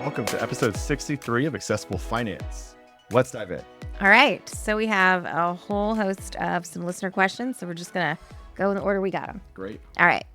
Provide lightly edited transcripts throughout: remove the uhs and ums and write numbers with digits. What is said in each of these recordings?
Welcome to episode 63 of Accessible Finance. Let's dive in. All right. So we have a whole host of some listener questions. So we're just going to go in the order we got them. Great. All right.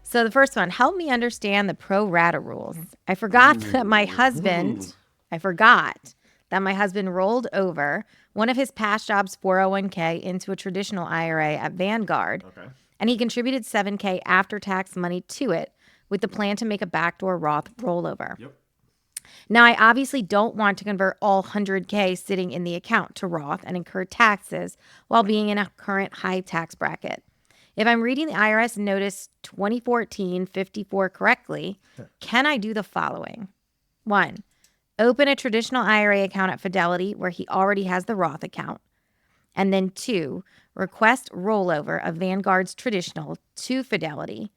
So the first one, help me understand the pro rata rules. I forgot that my husband rolled over one of his past jobs' 401k into a traditional IRA at Vanguard. Okay. And he contributed $7,000 after-tax money to it with the plan to make a backdoor Roth rollover. Yep. Now, I obviously don't want to convert all $100,000 sitting in the account to Roth and incur taxes while being in a current high tax bracket. If I'm reading the IRS Notice 2014-54 correctly, can I do the following? 1, open a traditional IRA account at Fidelity where he already has the Roth account. And then 2, request rollover of Vanguard's traditional to Fidelity,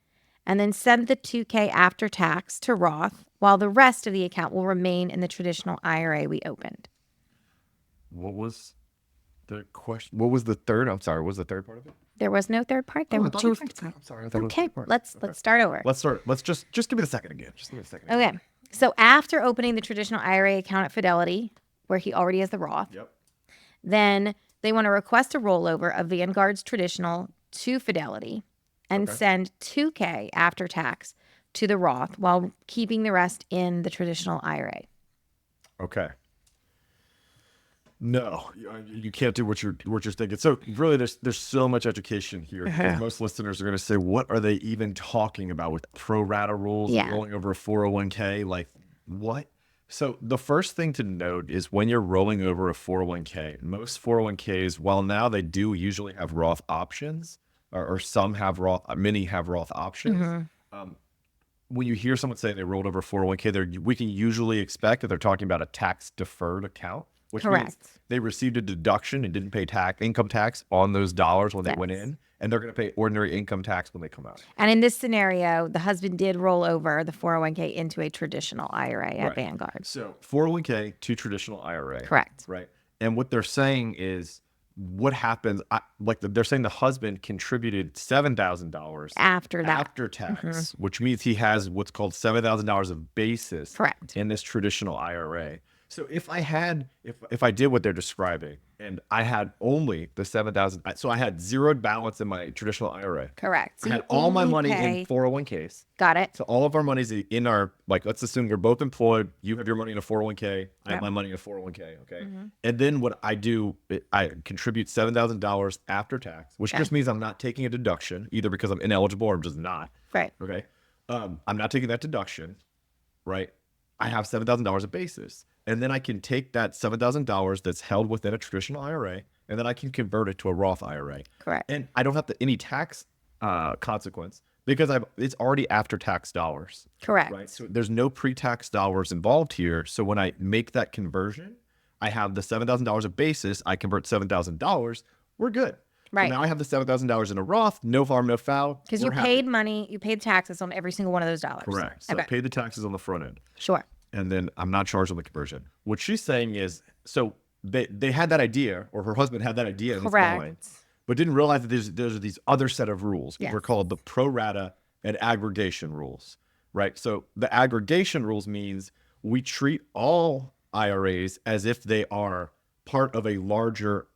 and then send the $2,000 after tax to Roth while the rest of the account will remain in the traditional IRA we opened. What was the question? What was the third? I'm sorry. What was the third part of it? There was no third part. There were two. I'm sorry. I thought it was Okay, the third part. let's start over. Let's start. Let's just give me the second again. Just give me the second. Okay. So after opening the traditional IRA account at Fidelity, where he already has the Roth, Yep. then they want to request a rollover of Vanguard's traditional to Fidelity and send $2,000 after tax to the Roth while keeping the rest in the traditional IRA. Okay. No, you can't do what you're thinking. So really, there's so much education here. Most listeners are going to say, "What are they even talking about with pro rata rules rolling over a 401k? Like what?" So the first thing to note is when you're rolling over a 401k, most 401ks, while now they do usually have Roth options, or some have Roth, many have Roth options. When you hear someone say they rolled over 401k, we can usually expect that they're talking about a tax deferred account, which means they received a deduction and didn't pay income tax on those dollars when they went in, and they're going to pay ordinary income tax when they come out. And in this scenario, the husband did roll over the 401k into a traditional IRA at Vanguard. So 401k to traditional IRA. Correct. Right. And what they're saying is, what happens, they're saying the husband contributed $7,000 after tax, which means he has what's called $7,000 of basis in this traditional IRA. So if I did what they're describing and I had only the $7,000, so I had zeroed balance in my traditional IRA. Correct. So I had all my money in 401ks. Got it. So all of our money's in our, let's assume we're both employed. You have your money in a 401k. I have my money in a 401k. Okay. And then what I do, I contribute $7,000 after tax, which just means I'm not taking a deduction either because I'm ineligible or I'm just not. Right. Okay. I'm not taking that deduction. Right. I have $7,000 of basis. And then I can take that $7,000 that's held within a traditional IRA, and then I can convert it to a Roth IRA. Correct. And I don't have any tax consequence because it's already after tax dollars. Correct. Right. So there's no pre-tax dollars involved here. So when I make that conversion, I have the $7,000 of basis. I convert $7,000. We're good. Right. So now I have the $7,000 in a Roth. No harm, no foul. Because you paid taxes on every single one of those dollars. Correct. So I paid the taxes on the front end. Sure. And then I'm not charged on the conversion. What she's saying is, so they had that idea, or her husband had that idea in his mind, but didn't realize that there's these other set of rules. We're called the pro rata and aggregation rules, right? So the aggregation rules means we treat all IRAs as if they are part of a larger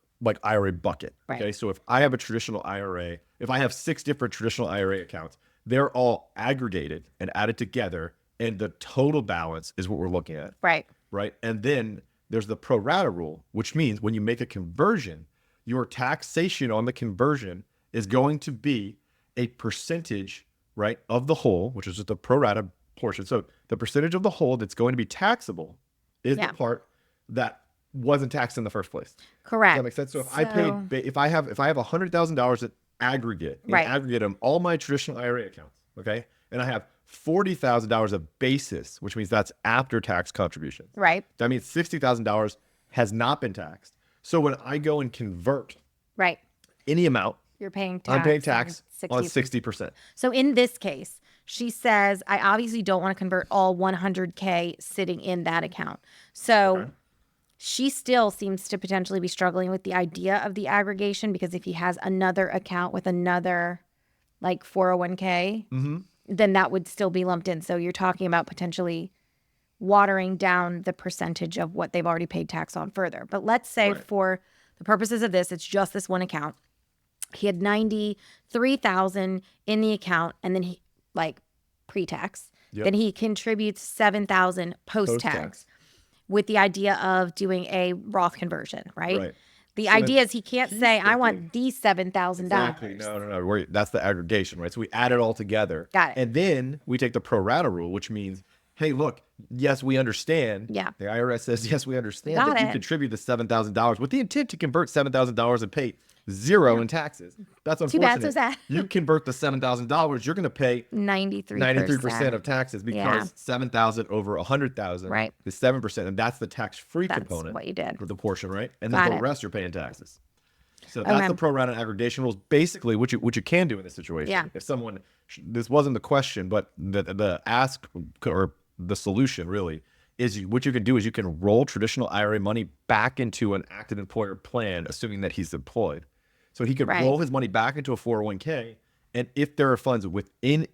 IRA bucket. Right. Okay, so if I have a traditional IRA, if I have 6 different traditional IRA accounts, they're all aggregated and added together. And the total balance is what we're looking at. Right. Right. And then there's the pro rata rule, which means when you make a conversion, your taxation on the conversion is going to be a percentage, right, of the whole, which is just the pro rata portion. So the percentage of the whole that's going to be taxable is the part that wasn't taxed in the first place. Correct. Does that make sense? So if I have $100,000 at aggregate, aggregate on all my traditional IRA accounts, okay, and I have $40,000 of basis, which means that's after tax contributions. Right. That means $60,000 has not been taxed. So when I go and convert any amount, I'm paying tax on 60%. So in this case, she says, I obviously don't want to convert all $100,000 sitting in that account. So she still seems to potentially be struggling with the idea of the aggregation, because if he has another account with another 401k, then that would still be lumped in. So you're talking about potentially watering down the percentage of what they've already paid tax on further. But let's say for the purposes of this, it's just this one account. He had $93,000 in the account, and then he pre-tax. Yep. Then he contributes $7,000 post-tax with the idea of doing a Roth conversion, right? The idea is he can't say, I want these $7,000. Exactly. No. That's the aggregation, right? So we add it all together. Got it. And then we take the pro rata rule, which means, hey, look, yes, we understand. Yeah. The IRS says, yes, we understand that you contribute the $7,000 with the intent to convert $7,000 and pay zero in taxes. That's unfortunate. Too bad, so sad. You convert the $7,000, you're going to pay 93% of taxes because 7,000 over 100,000 is 7%, and that's the tax-free component. That's what you did. For the portion, right? And then the rest you're paying taxes. So that's the pro rata and aggregation rules. Basically, what you can do in this situation. Yeah. If someone, this wasn't the question, but the ask or the solution really is what you can do is you can roll traditional IRA money back into an active employer plan, assuming that he's employed. So he could roll his money back into a 401k, and if there are funds in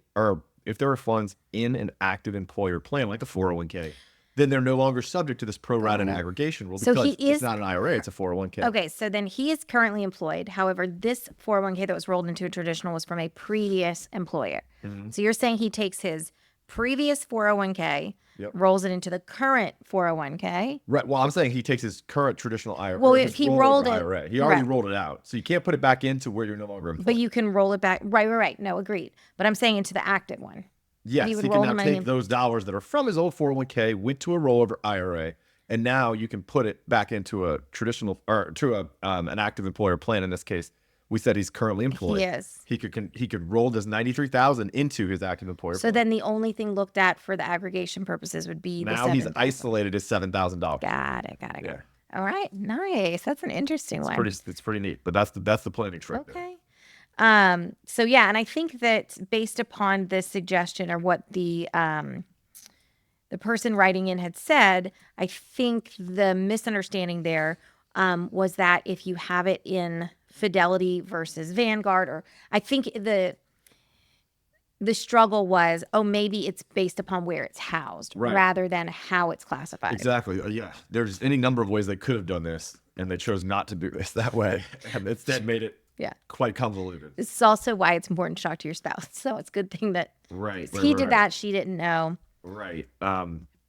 an active employer plan like the 401k, then they're no longer subject to this pro rata and aggregation rule because it's not an IRA, it's a 401k. Okay, so then he is currently employed. However, this 401k that was rolled into a traditional was from a previous employer. So you're saying he takes his previous 401k, rolls it into the current 401k. Right. Well, I'm saying he takes his current traditional IRA. Well, if he rolled it, IRA. He already rolled it out, so you can't put it back into where you're no longer employed. But you can roll it back. Right. No, agreed. But I'm saying into the active one. Yes, he can now take those dollars that are from his old 401k, went to a rollover IRA, and now you can put it back into a traditional or to an active employer plan. In this case, we said he's currently employed. Yes. He could roll this $93,000 into his active employer. So then the only thing looked at for the aggregation purposes would be now he's isolated as $7,000. Got it. Yeah. All right, nice. That's an interesting one. It's pretty neat. But that's the planning trick. Okay. So yeah, and I think that based upon this suggestion or what the person writing in had said, I think the misunderstanding there was that if you have it in Fidelity versus Vanguard, or I think the struggle was, maybe it's based upon where it's housed rather than how it's classified. Exactly. Yeah. There's any number of ways they could have done this, and they chose not to do this that way, and instead made it quite convoluted. This is also why it's important to talk to your spouse. So it's a good thing that he did that. She didn't know. Right.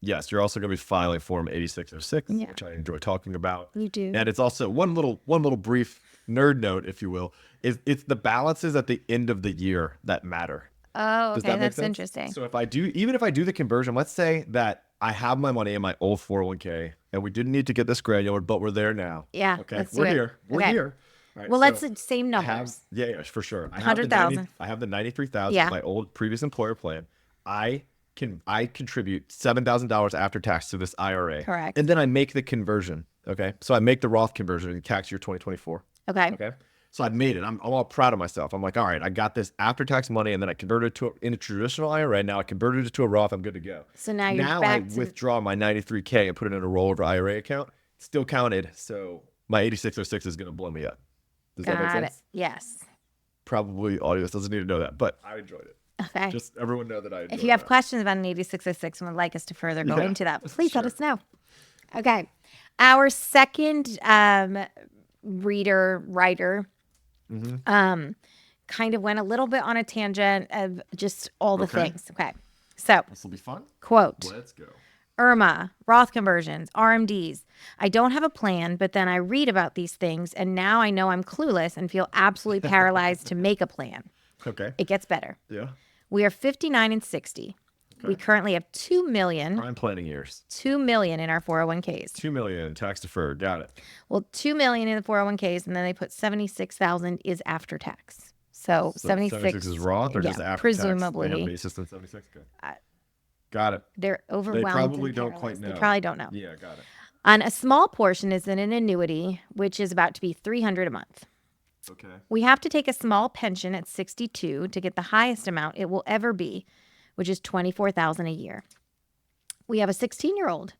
Yes, you're also going to be filing Form 8606, which I enjoy talking about. You do. And it's also one little brief nerd note, if you will, is it's the balances at the end of the year that matter. Oh, okay. That's interesting. So even if I do the conversion, let's say that I have my money in my old 401k and we didn't need to get this granular, but we're there now. Yeah. Okay. We're here. Right, well, let's the same numbers. Yeah, for sure. 100,000. I have the 93,000. My old previous employer plan. I contribute $7,000 after tax to this IRA. Correct. And then I make the conversion. Okay. So I make the Roth conversion in tax year 2024. Okay. So I made it. I'm all proud of myself. I'm like, all right, I got this after tax money, and then I converted it in a traditional IRA. Now I converted it to a Roth. I'm good to go. So now I withdraw my 93K and put it in a rollover IRA account. Still counted. So my 8606 is going to blow me up. Does that make sense? Yes. Probably audience doesn't need to know that, but I enjoyed it. Okay. Just everyone know that I enjoyed it. If you have questions about an 8606 and would like us to further go into that, please let us know. Okay. Our second writer kind of went a little bit on a tangent of just all the things. Okay. So this will be fun. Quote. Let's go. IRMAA, Roth conversions, RMDs. I don't have a plan, but then I read about these things, and now I know I'm clueless and feel absolutely paralyzed to make a plan. Okay. It gets better. Yeah. We are 59 and 60. Okay. We currently have $2 million. Prime planning years. $2 million in our 401ks. $2 million tax deferred. Got it. Well, $2 million in the 401ks, and then they put $76,000 is after tax. So 76 is Roth or just after presumably. Tax? Basis in 76. Good. Got it. They're overwhelmed. They probably don't quite know. They probably don't know. Yeah, got it. And a small portion is in an annuity, which is about to be $300 a month. Okay. We have to take a small pension at 62 to get the highest amount it will ever be, which is $24,000 a year. We have a 16-year-old.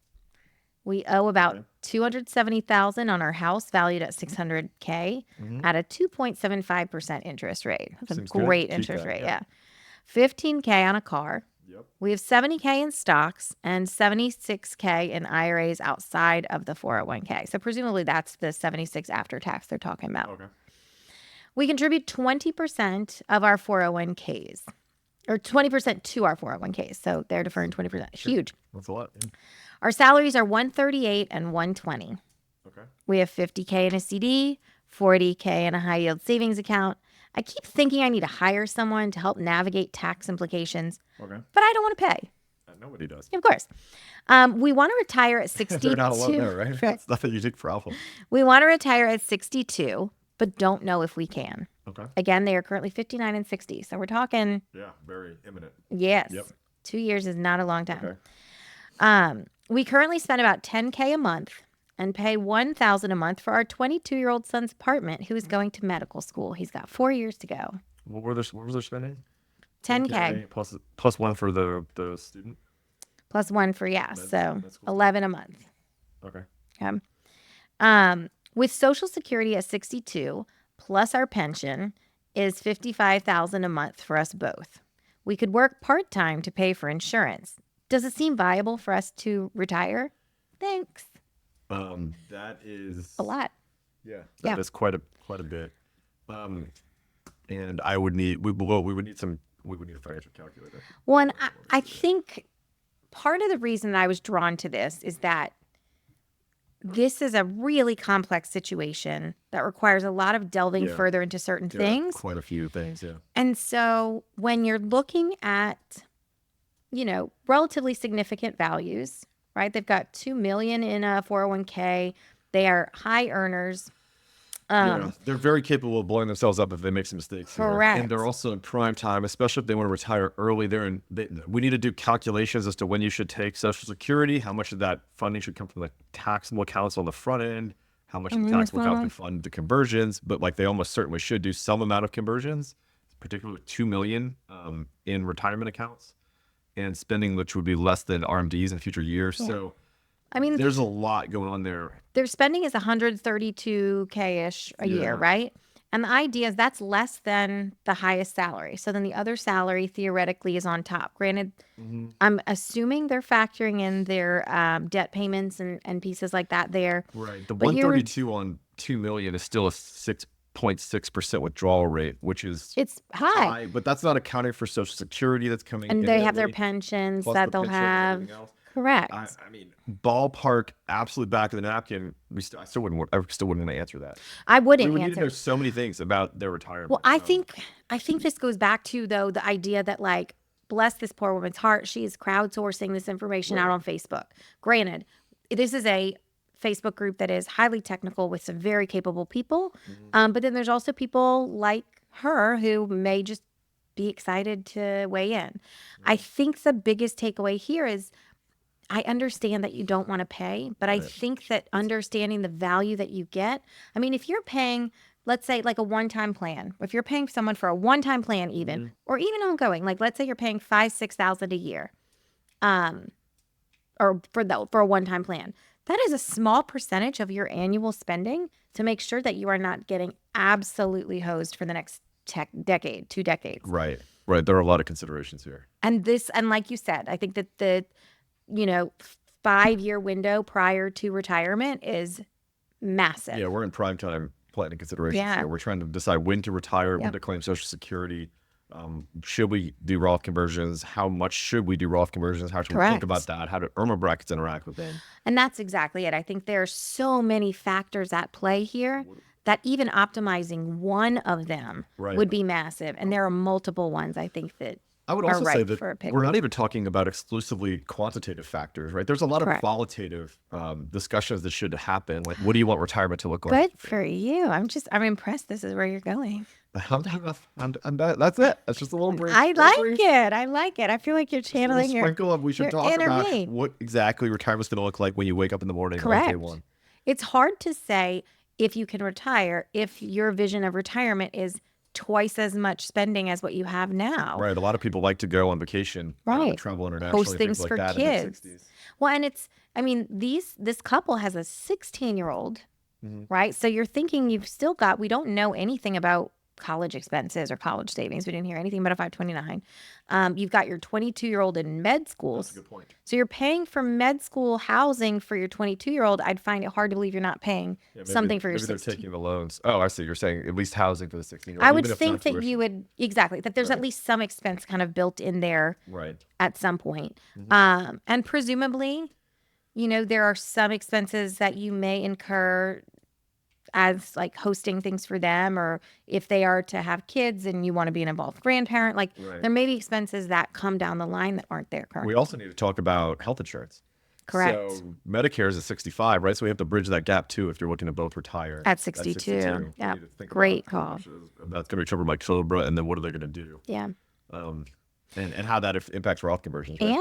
We owe about $270,000 on our house, valued at $600K, at a 2.75% interest rate. That's a great interest rate. Yeah. $15K on a car. Yep. We have 70K in stocks and 76K in IRAs outside of the 401k. So presumably that's the 76 after tax they're talking about. Okay. We contribute 20% of our 401ks, or 20% to our 401ks. So they're deferring 20%. Sure. Huge. That's a lot. Yeah. Our salaries are 138 and 120. Okay. We have 50K in a CD, 40K in a high yield savings account. I keep thinking I need to hire someone to help navigate tax implications, Okay. but I don't want to pay. Nobody does. Of course. We want to retire at 62. They're not alone there, right? It's nothing you take for alpha. We want to retire at 62, but don't know if we can. Okay. Again, they are currently 59 and 60. So we're talking. Yeah, very imminent. Yes. Yep. 2 years is not a long time. Okay. We currently spend about 10K a month and pay $1,000 a month for our 22-year-old son's apartment who is going to medical school. He's got 4 years to go. What was their spending? 10K. Plus one for the student? Plus one for, so cool. 11 a month. Okay. With Social Security at 62, plus our pension, is $55,000 a month for us both. We could work part-time to pay for insurance. Does it seem viable for us to retire? Thanks. That is A lot. Yeah, that is quite a bit. And I would need we would need a financial calculator. Well, and I think part of the reason that I was drawn to this is that this is a really complex situation that requires a lot of delving further into certain things. Quite a few things, yeah. And so when you're looking at, relatively significant values, right? They've got $2 million in a 401k. They are high earners. They're very capable of blowing themselves up if they make some mistakes. Correct. And they're also in prime time, especially if they want to retire early. We need to do calculations as to when you should take Social Security, how much of that funding should come from the taxable accounts on the front end, how much of the taxable account can fund the conversions. But they almost certainly should do some amount of conversions, particularly with $2 million in retirement accounts and spending, which would be less than RMDs in future years. Yeah. So there's a lot going on there. Their spending is 132K-ish a year, right? And the idea is that's less than the highest salary. So then the other salary theoretically is on top. Granted, I'm assuming they're factoring in their debt payments and pieces like that there. Right. The 132 on $2 million is still a 6.6% withdrawal rate, which is it's high. But that's not accounting for Social Security that's coming in. And they have their pensions that they'll have. Correct. I mean, ballpark, absolute back of the napkin. I still wouldn't answer that. I wouldn't we answer. Need to know so many things about their retirement. Well, I think this goes back to though the idea that bless this poor woman's heart, she is crowdsourcing this information out on Facebook. Granted, this is a Facebook group that is highly technical with some very capable people, but then there's also people like her who may just be excited to weigh in. I think the biggest takeaway here is, I understand that you don't want to pay, but I think that understanding the value that you get, I mean, if you're paying, let's say like a one-time plan, if you're paying someone for a one-time plan even, or even ongoing, let's say you're paying $5,000-6,000 a year, or for a one-time plan, that is a small percentage of your annual spending to make sure that you are not getting absolutely hosed for the next decade, 2 decades. Right. There are a lot of considerations here. And like you said, I think that the 5-year window prior to retirement is massive. Yeah, we're in prime time planning considerations here. We're trying to decide when to retire, when to claim Social Security. Should we do Roth conversions? How much should we do Roth conversions? How should we think about that? How do IRMAA brackets interact with it? And that's exactly it. I think there are so many factors at play here that even optimizing one of them would be massive. And there are multiple ones, I think, that I would also say that we're not even talking about exclusively quantitative factors, right? There's a lot of qualitative discussions that should happen. Like, what do you want retirement to look like? Good for you. I'm impressed. This is where you're going. That's it. That's just a little brief. I like it. I feel like you're channeling your sprinkle of. We should talk about what exactly retirement's going to look like when you wake up in the morning. Correct. On day one. It's hard to say if you can retire if your vision of retirement is twice as much spending as what you have now. Right. A lot of people like to go on vacation, travel internationally, host things for like kids. Well, and this couple has a 16-year-old, right? So you're thinking we don't know anything about college expenses or college savings. We didn't hear anything about a 529. You've got your 22-year-old in med schools. That's a good point. So you're paying for med school housing for your 22-year-old. I'd find it hard to believe you're not paying something for your 16. Maybe they're taking the loans. Oh, I see. You're saying at least housing for the 16-year-old. I would think that you would, exactly, that there's at least some expense kind of built in there at some point. And presumably, there are some expenses that you may incur as like hosting things for them, or if they are to have kids and you want to be an involved grandparent, there may be expenses that come down the line that aren't there currently. We also need to talk about health insurance. Correct. So Medicare is at 65, right? So we have to bridge that gap too if you're looking to both retire. At 62. Yeah. Great call. That's going to be covered by Cobra, and then what are they going to do? Yeah. And how that impacts Roth conversions. Right?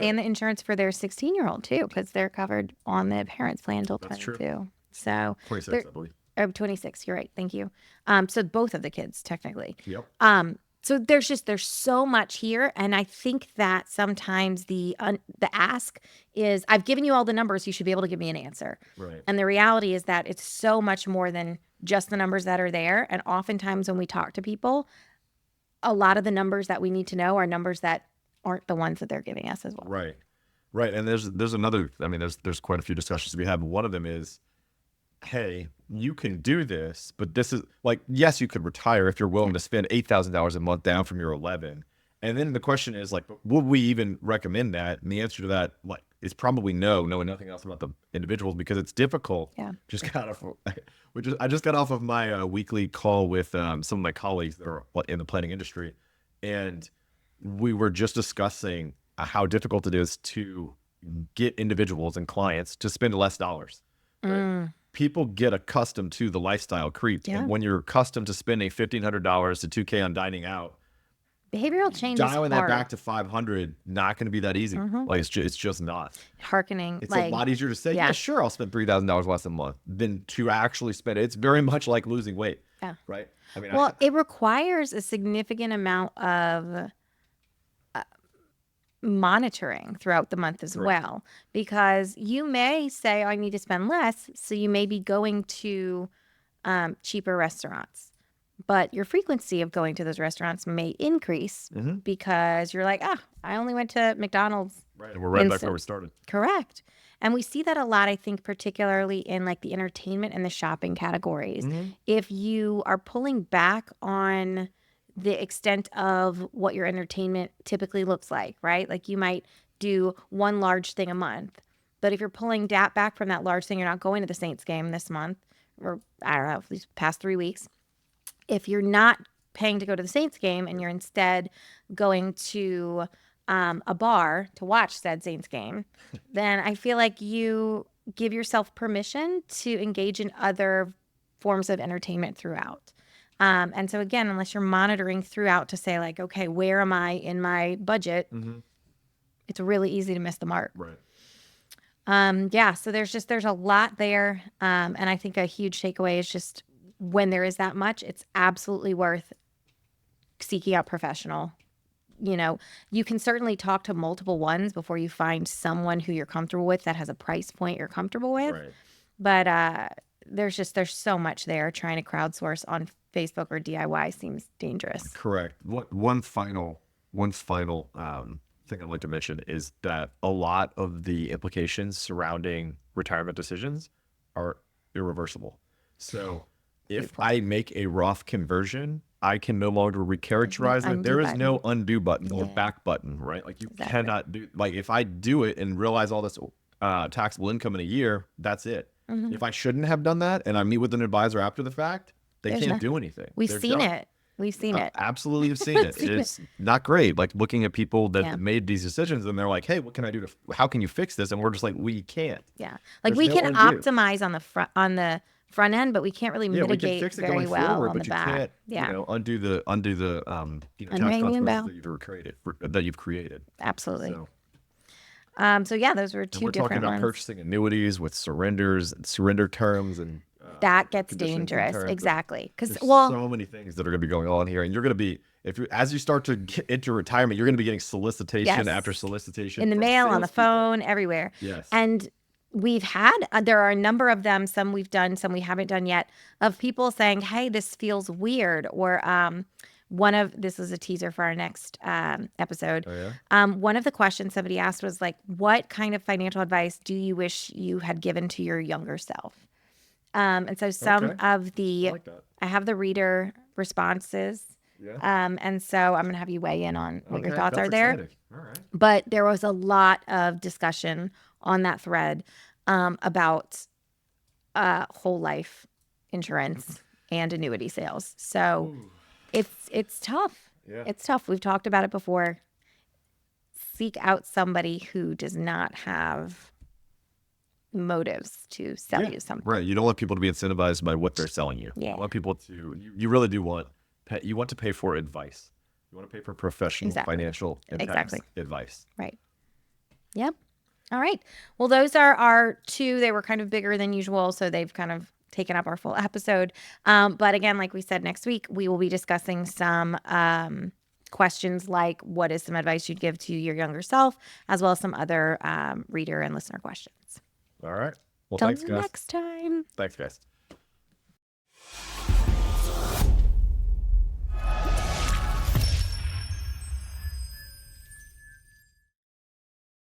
And the insurance for their 16-year-old too, because they're covered on the parents' plan until 22. True. So 26, I believe. 26. You're right. Thank you. So both of the kids technically. Yep. So there's so much here, and I think that sometimes the ask is, I've given you all the numbers, you should be able to give me an answer. Right. And the reality is that it's so much more than just the numbers that are there. And oftentimes when we talk to people, a lot of the numbers that we need to know are numbers that aren't the ones that they're giving us as well. Right. Right. And there's another. I mean, there's quite a few discussions we have. One of them is, hey, you can do this, but this is like, yes, you could retire if you're willing to spend $8,000 a month down from your 11. And then the question is like, would we even recommend that? And the answer to that, like, is probably no, knowing nothing else about the individuals, because it's difficult. Yeah. I just got off of my weekly call with some of my colleagues that are in the planning industry, and we were just discussing how difficult it is to get individuals and clients to spend less dollars. Right? People get accustomed to the lifestyle creep. Yeah. And when you're accustomed to spending $1,500 to $2,000 on dining out, behavioral change dialing that back to 500, not going to be that easy. Like it's just not. It's a lot easier to say, yeah, sure, I'll spend $3,000 less a month than to actually spend it. It's very much like losing weight. Yeah. Right. I mean, it requires a significant amount of monitoring throughout the month as well, because you may say, I need to spend less, so you may be going to cheaper restaurants, but your frequency of going to those restaurants may increase because you're like, I only went to McDonald's. Right, and we're right back where we started. Correct. And we see that a lot, I think, particularly in like the entertainment and the shopping categories. If you are pulling back on the extent of what your entertainment typically looks like, right? Like you might do one large thing a month, but if you're pulling back from that large thing, you're not going to the Saints game this month, or I don't know, these past 3 weeks. If you're not paying to go to the Saints game and you're instead going to a bar to watch said Saints game, then I feel like you give yourself permission to engage in other forms of entertainment throughout. And so again, unless you're monitoring throughout to say like, okay, where am I in my budget? It's really easy to miss the mark. Right. Yeah. So there's a lot there. And I think a huge takeaway is just when there is that much, it's absolutely worth seeking out professional. You can certainly talk to multiple ones before you find someone who you're comfortable with that has a price point you're comfortable with. Right. But, there's so much there. Trying to crowdsource on Facebook or DIY seems dangerous. Correct. One final thing I'd like to mention is that a lot of the implications surrounding retirement decisions are irreversible. So if I make a Roth conversion, I can no longer recharacterize it. There is no undo button or back button, right? Like you cannot do, like if I do it and realize all this taxable income in a year, that's it. If I shouldn't have done that and I meet with an advisor after the fact, they can't do anything. We've seen it. Absolutely have seen it. It's not great. Like looking at people that made these decisions and they're like, hey, what can I do how can you fix this? And we're just like, we can't. Yeah. Like we can optimize on the front end, but we can't really mitigate we can fix it very going well forward, on but the back. You can't, undo the tax consequences that you've created. Absolutely. So yeah, those were two different ones. We're talking about purchasing annuities with surrenders and surrender terms, and that gets dangerous. Exactly. Because so many things that are going to be going on here, and you're going to be, as you start to get into retirement, you're going to be getting solicitation after solicitation in the mail, on the phone, everywhere. Yes. And we've had, there are a number of them, some we've done, some we haven't done yet, of people saying, hey, this feels weird. Or this was a teaser for our next episode. Oh, yeah? One of the questions somebody asked was like, what kind of financial advice do you wish you had given to your younger self? And so some of the, I have the reader responses. Yeah. And so I'm going to have you weigh in on what your thoughts are there. Exciting. All right. But there was a lot of discussion on that thread about whole life insurance and annuity sales. So it's tough. Yeah. It's tough. We've talked about it before. Seek out somebody who does not have motives to sell you something. Right. You don't want people to be incentivized by what they're selling you. Yeah. You want people to, you really do want, you want to pay for advice. You want to pay for professional financial advice. Right. Yep. All right. Well, those are our two. They were kind of bigger than usual, so they've kind of taken up our full episode. But again, like we said, next week, we will be discussing some questions like what is some advice you'd give to your younger self, as well as some other reader and listener questions. All right. Well, Till thanks, guys. next time. Thanks, guys.